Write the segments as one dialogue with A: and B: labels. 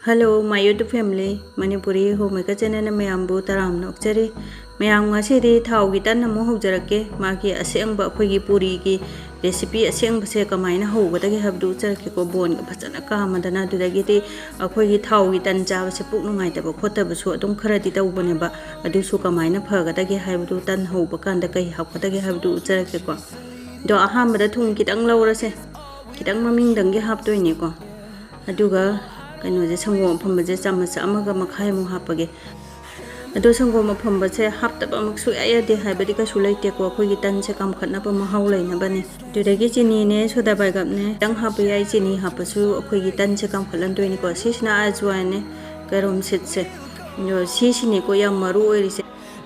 A: Hello, my YouTube family. Manipurihommaker channel mayambu taram nokchari. Mayam ngasidi thau gitan namu haujarake. Magi Asengba khoi puri ki recipe asengba se kamaina haugadagi habdu charake ko bon phachana ka madana dudagi ti khoi thau gitan jaw se puk nungai ta ba khota ba su adum kharadi tawbane ba adu su kamaina phagadagi habdu tan hauba kanda kai hakadagi habdu charake ko do ahamada thung kitang lawrase kitang maming dangi habdoi ni ko aduga kainoje sangom phambase chamas amaga makhai mu hapage ado sangom phambase haptaba maksu ayade haibadi ka sulaite ko khoi tan se kam khatna pa mahau leina bani tudagi chini ne soda bai gap ne tang hapai ai chini hapasu khoi tan se kam khalan doi ni ko sisna ajwa ne karom sit se yo sisini ko yam maru oi se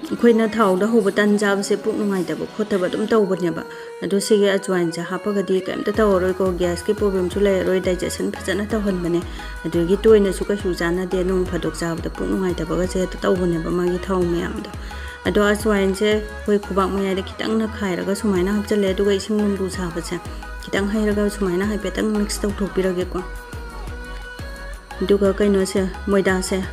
A: khoina thau da hoba tan jab se puk nungai da khota ba dum taw bane ba adu se ge ajwain ja hapaga di kam ta taw roi ko gas ki problem chu le roi digestion phajana ta hon bane adu gi toina su ka su jana de nung phadok jab da puk nungai da ba se ta taw bane ba ma gi thau myam da adu ajwain se khoi khubak maya da kitang na khai ra ga sumaina hap chale adu ga ising num du sa ba se kitang hai ra ga sumaina hai petang mix taw thok pi ra ge ko adu ga kaino se moida se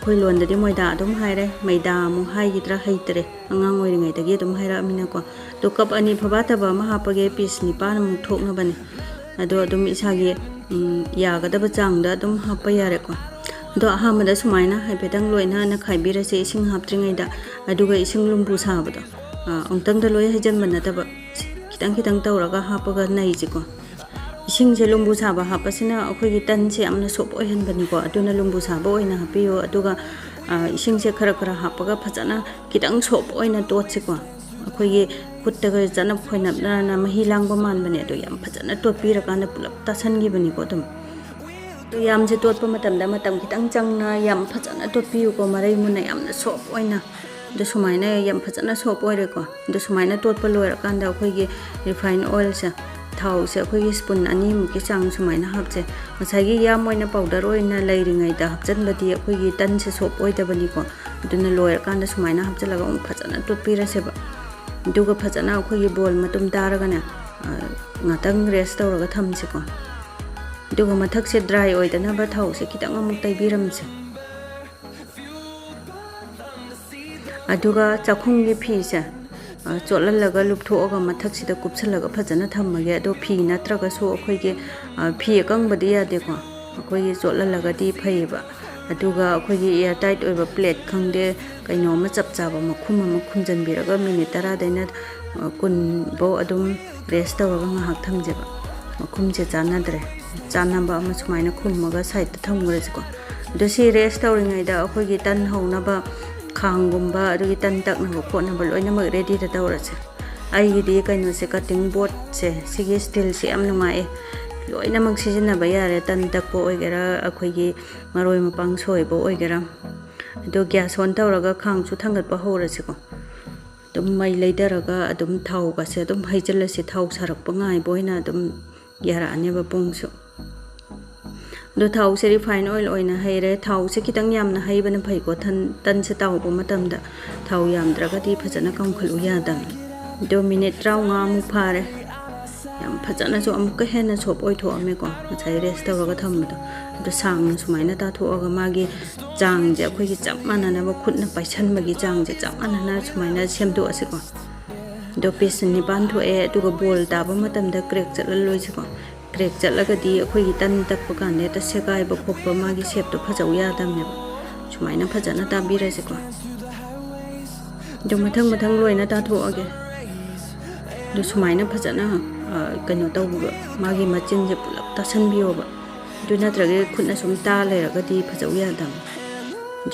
A: khoi lon da moida adum haire maida mu hai gitra haitre angang oi ringai tagi adum haira amina ko to kap ani phaba ta ba ma hapage piece ni pan mu thok na bane ado adum isa ge ya ga da ba chang da adum hapa yare ko do ha ma da sumaina hai petang loina na khai bi ra se ising hap tringai da adu ga ising lumbu sa ba da ongtang da loi hajan man na ta ba kitang taw ga hapa ga nai ji ko ising je lumbu saba hapasina akhoi gi tan se amna sop oi han bani ko aduna lumbu saba oi na hapiyo aduga ising se khara hapaga phajana kitang sop oi na tot se ko akhoi gi kutta ga jana phoina na mahi lang ba man bani adu yam phajana tot pi ra kana pulap ta san gi bani ko dum to yam je tot pa matam kitang chang na yam phajana tot pi ko marai mun na yam na sop oi na do sumaina yam phajana sop oi re ko do sumaina tot pa loi ra kan da akhoi gi refined oil sa thau se khoi spoon ani mu ki chang sumaina hapche masai gi yam moina powder oina leiringai da hapchan badi khoi gi tan se sop oi da bani ko duna loyer kan da sumaina hapchalaga phachana to pira se ba duga phachana khoi gi bol matum daraga na ngatang rest tawraga tham se ko duga mathak se dry oi da na ba thau se kitang amuk tai biram se aduga chakhung gi phi se cholallaga lupthoga mathak sida kupsalaga phajana thammage ado phi natraga so akhoi ge phi kangbadi ya de ko akhoi ge cholallaga di phaiba aduga akhoi ge air tight oiba plate khangde kaino ma chapchaba makhum khumjan biraga minute 10 daina kun bo adum rest tawga ngahak thamjeba makhum je chanadre chanamba ama sumaina khummaga side ta thamgre ko do si rest tawringai da akhoi ge tan hauna ba khangumba adu tan tak na ko na bal oina mag ready da tawrase ai gi kaino se cutting board se sigi steel se am nungai loina mag sijina ba yare tan tak ko oigera akhoi gi maroi mapang soi bo oigera do gas on tawraga khang chu thangat pa horase ko dum mai leidaraga adum thau ka se dum haijal se thau sarak pa ngai boina dum yara ane ba pungsu do thau se refined oil oina haire thau se kitang yam na hai bana phai ko tan se taw bo matam da thau yam draga di phajana kam khalu ya dam do minute 35 mu phare yam phajana so amuk ka hena sop oi tho ame ko machai rest tawga tham do sang sumaina ta tho aga magi chang je khoi gi chap mana na ba khut na paisan magi chang je chap mana na sumaina sem do ase ko do piece ni ban tho e tu ga bol ta ba matam da crack chala loi se ko crack chalaga di akhoi gi tan tak pa kan ne ta sekai ba khop pa magi sep to phajau ya dam ne sumaina phajana ta bi ra se ko do mathang loi na ta tho age do sumaina phajana kano taw magi machin je pulap ta san biyo ba do na trage khutna sum ta le ra ga di phajau ya dam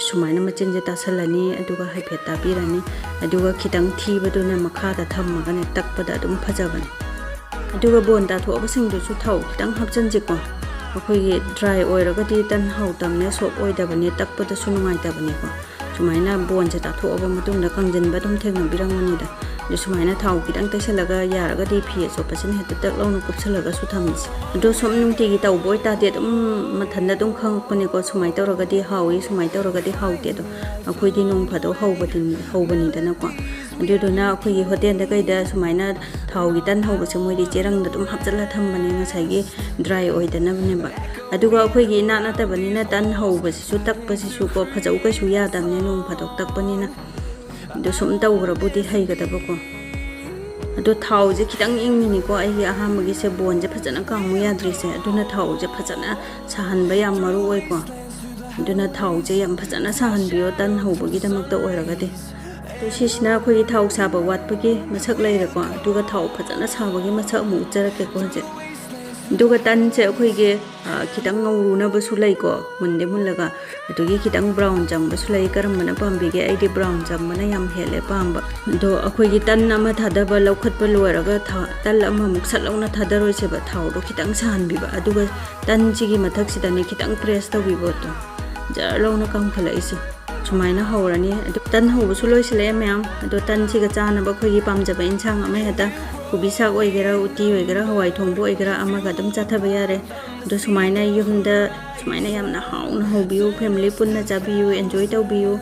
A: sumaina machin je ta salani aduga hai phet ta bi rani aduga kitang thi ba do na makha da tham ma ga ne tak pa da dum phajabani aduga bon ta tho ba sing do su thau kitang hapchan je ko akhoi ge dry oi ra ga di tan hau tam ne sop oi da bani tak pa da su ngai ta bani ko sumaina bon je ta tho ba matung da kangjin ba dum theng birang mani da do sumaina thau kitang ta selaga ya ra ga di phi so pa sin het tak lo nu kup selaga su tham do som num ti gi taw boi ta de dum mathan da dum khang ko ne ko sumai taw ra ga di hawi sumai taw ra ga di hau te do akhoi di nung pha do hau bani da na ko adu do na akhoi gi hotel da kai da sumaina thau gi tan hau ba se moi di cherang da dum hapchala tham bani na sai gi dry oi da na bane ba ꯑꯗꯨꯒ ꯑꯩꯈꯣꯏꯒꯤ ꯏꯅꯥꯠ ꯅꯠꯇꯕꯅꯤꯅ ꯇꯟ ꯍꯧꯕꯁꯤꯁꯨ ꯇꯛꯄꯁꯤꯁꯨ ꯀꯣ ꯐꯖꯧ ꯀꯩꯁꯨ ꯌꯥꯗꯕꯅꯦ ꯅꯣꯡ ꯐꯥꯗꯣꯛ ꯇꯛꯄꯅꯤꯅ ꯑꯗꯨ ꯁꯨꯝ ꯇꯧꯈ꯭ꯔꯕꯨꯗꯤ ꯍꯩꯒꯗꯕꯀꯣ ꯑꯗꯣ ꯊꯥꯎꯁꯦ ꯈꯤꯇꯪ ꯏꯪꯉꯤꯅꯤꯀꯣ ꯑꯩꯒꯤ ꯑꯍꯥꯟꯕꯒꯤꯁꯦ ꯕꯣꯟꯁꯦ ꯐꯖꯅ ꯀꯥꯝꯃꯨ ꯌꯥꯗ꯭ꯔꯤꯁꯦ ꯑꯗꯨꯅ ꯊꯥꯎꯁꯦ ꯐꯖꯅ ꯁꯥꯍꯟꯕ ꯌꯥꯝ ꯃꯔꯨ ꯑꯣꯏꯀꯣ ꯑꯗꯨꯅ ꯊꯥꯎꯁꯦ ꯌꯥꯝ ꯐꯖꯅ ꯁꯥꯍꯟꯕꯤꯌꯣ ꯇꯟ ꯍꯧꯕꯒꯤꯗꯃꯛꯇ ꯑꯣꯏꯔꯒꯗꯤ ꯑꯗꯨ ꯁꯤꯁꯤꯅ ꯑꯩꯈꯣꯏꯒꯤ ꯊꯥꯎ ꯁꯥꯕ ꯋꯥꯠꯄꯒꯤ ꯃꯁꯛ ꯂꯩꯔꯦꯀꯣ ꯑꯗꯨꯒ ꯊꯥꯎ ꯐꯖꯅ ꯁꯥꯕꯒꯤ ꯃꯁꯛ ꯑꯃꯨꯛ उच्चरꯛꯀꯦꯀꯣ ꯍꯧꯖꯤꯛ ꯑꯗꯨꯒ ꯇꯟꯁꯦ ꯑꯩꯈꯣꯏꯒꯤ ꯈꯤꯇꯪ ꯉꯧꯔꯨꯅꯕꯁꯨ ꯂꯩꯀꯣ ꯃꯨꯟꯗꯦ ꯃꯨꯜꯂꯒ ꯑꯗꯨꯒꯤ ꯈꯤꯇꯪ ꯕ꯭ꯔꯥꯎꯟ ꯆꯪꯕꯁꯨ ꯂꯩ ꯀꯔꯝꯕꯅ ꯄꯥꯝꯕꯤꯒꯦ ꯑꯩꯗꯤ ꯕ꯭ꯔꯥꯎꯟ ꯆꯪꯕꯅ ꯌꯥꯝ ꯍꯦꯜꯂꯦ ꯄꯥꯝꯕ ꯑꯗꯣ ꯑꯩꯈꯣꯏꯒꯤ ꯇꯟ ꯑꯃ ꯊꯥꯗꯕ ꯂꯧꯈꯠꯄ ꯂꯣꯏꯔꯒ ꯇꯟ ꯑꯃꯃꯨꯛ ꯁꯠ ꯂꯥꯎꯅ ꯊꯥꯗꯔꯣꯏꯁꯦꯕ ꯊꯥꯎꯗꯣ ꯈꯤꯇꯪ ꯁꯥꯍꯟꯕꯤꯕ ꯑꯗꯨꯒ ꯇꯟꯁꯤꯒꯤ ꯃꯊꯛꯁꯤꯗꯅꯦ ꯈꯤꯇꯪ ꯄ꯭ꯔꯦꯁ ꯇꯧꯕꯤꯕꯗꯣ ꯖꯔ ꯂꯥꯎꯅ ꯀꯥꯝꯈꯠꯂꯛꯏꯁꯦ ꯁꯨꯃꯥꯏꯅ ꯍꯧꯔꯅꯤ ꯑꯗꯨ ꯇꯟ ꯍꯧꯕꯁꯨ ꯂꯣꯏꯁꯤꯜꯂꯛꯑꯦ ꯃꯌꯥꯝ ꯑꯗꯣ ꯇꯟꯁꯤꯒ ꯆꯥꯅꯕ ꯑꯩꯈꯣꯏꯒꯤ ꯄꯥꯝꯖꯕ ꯏꯟꯁꯥꯡ ꯑꯃ ꯍꯦꯛꯇ ꯀꯣꯕꯤ ꯁꯥꯛ ꯑꯣꯏꯒꯦꯔꯥ ꯎꯇꯤ ꯑꯣꯏꯒꯦꯔꯥ ꯍꯋꯥꯏ ꯊꯣꯡꯕ ꯑꯣꯏꯒꯦꯔꯥ ꯑꯃꯒ ꯑꯗꯨꯝ ꯆꯥꯊꯕ ꯌꯥꯔꯦ ꯑꯗꯣ ꯁꯨꯃꯥꯏꯅ ꯌꯨꯝꯗ ꯁꯨꯃꯥꯏꯅ ꯌꯥꯝꯅ ꯍꯥꯎꯅ ꯍꯧꯕꯤꯌꯨ ꯐꯦꯃꯤꯂꯤ ꯄꯨꯟꯅ ꯆꯥꯕꯤꯌꯨ ꯑꯦꯟꯖꯣꯏ ꯇꯧꯕꯤꯌꯨ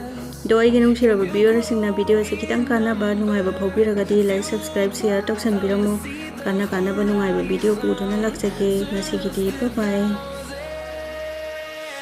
A: ꯑꯗꯣ ꯑꯩꯒꯤ ꯅꯨꯡꯁꯤꯔꯕ ꯚꯤꯌꯨꯋꯔꯁꯤꯡꯅ ꯚꯤꯗꯤꯑꯣꯁꯤ ꯈꯤꯇꯪ ꯀꯥꯟꯅꯕ ꯅꯨꯡꯉꯥꯏꯕ ꯐꯥꯎꯕꯤꯔꯒꯗꯤ ꯂꯥꯏꯛ ꯁꯕꯁꯀ꯭ꯔꯥꯏꯕ ꯁꯤꯌꯔ ꯇꯧꯁꯟꯕꯤꯔꯝꯃꯨ ꯀꯥꯟꯅꯕ ꯚꯤꯗꯤꯑꯣ ꯄꯨꯗꯨꯅ ꯂꯥꯛꯆꯒꯦ ꯉꯁꯤꯒꯤꯗꯤ ꯕꯥꯏ ꯕꯥꯏ